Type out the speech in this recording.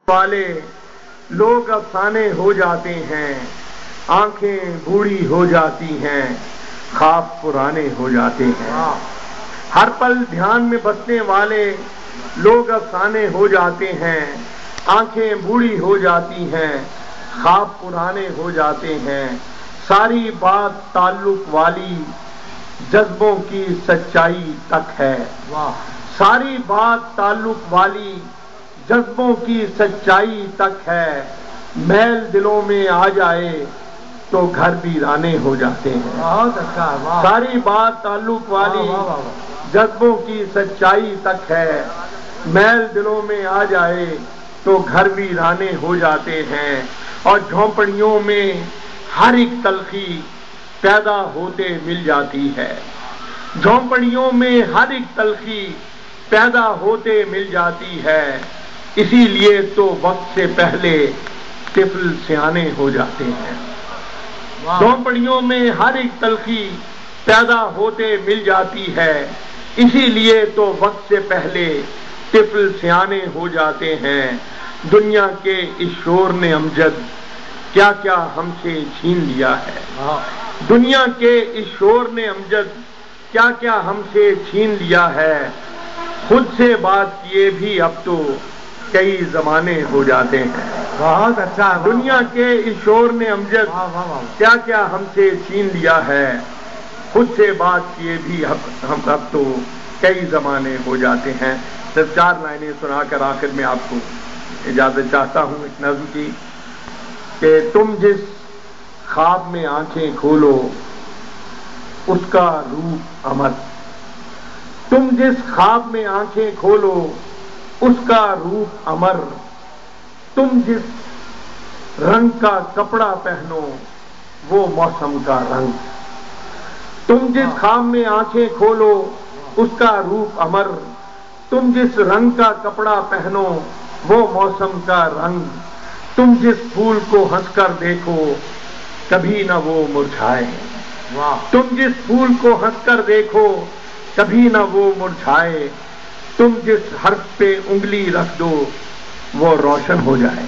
والے لوگ افسانے ہو جاتے ہیں، آنکھیں بوڑھی ہو جاتی ہیں، خواب پرانے ہو جاتے ہیں۔ ہر پل دھیان میں بسنے والے لوگ افسانے ہو جاتے ہیں، آنکھیں بوڑھی ہو جاتی ہیں، خواب پرانے ہو جاتے ہیں۔ ساری بات تعلق والی جذبوں کی سچائی تک ہے، ساری بات تعلق والی جذبوں کی سچائی تک ہے۔ میل دلوں میں آ جائے تو گھر ویرانے ہو جاتے ہیں۔ ساری بات تعلق والی جذبوں کی سچائی تک ہے، میل دلوں میں آ جائے تو گھر ویرانے ہو جاتے ہیں۔ اور جھونپڑیوں میں ہر ایک تلخی پیدا ہوتے مل جاتی ہے، جھونپڑیوں میں ہر ایک تلخی پیدا ہوتے مل جاتی ہے۔ اسی لیے تو وقت سے پہلے طفل سیانے ہو جاتے ہیں۔ جھونپڑیوں میں ہر ایک تلخی پیدا ہوتے مل جاتی ہے، اسی لیے تو وقت سے پہلے طفل سیانے ہو جاتے ہیں۔ دنیا کے اس شور نے امجد کیا کیا ہم سے چھین لیا ہے، دنیا کے اس شور نے امجد کیا کیا ہم سے چھین لیا ہے۔ خود سے بات کیے بھی اب تو کئی زمانے ہو جاتے ہیں۔ بہت اچھا ہے۔ دنیا کے اس شور نے امجد کیا کیا ہم سے چھین لیا ہے، خود سے بات کیے بھی ہم اب تو کئی زمانے ہو جاتے ہیں۔ صرف 4 لائنیں سنا کر آخر میں آپ کو اجازت چاہتا ہوں ایک نظم کی، کہ تم جس خواب میں آنکھیں کھولو اس کا روپ امر، تم جس خواب میں آنکھیں کھولو اس کا روپ امر، تم جس رنگ کا کپڑا پہنو وہ موسم کا رنگ، تم جس خواب میں آنکھیں کھولو اس کا روپ امر، تم جس رنگ کا کپڑا پہنو وہ موسم کا رنگ، تم جس پھول کو ہنس کر دیکھو کبھی نہ وہ مرجھائے، تم جس پھول کو ہنس کر دیکھو کبھی نہ وہ مرجھائے، تم جس حرف پہ انگلی رکھ دو وہ روشن ہو جائے۔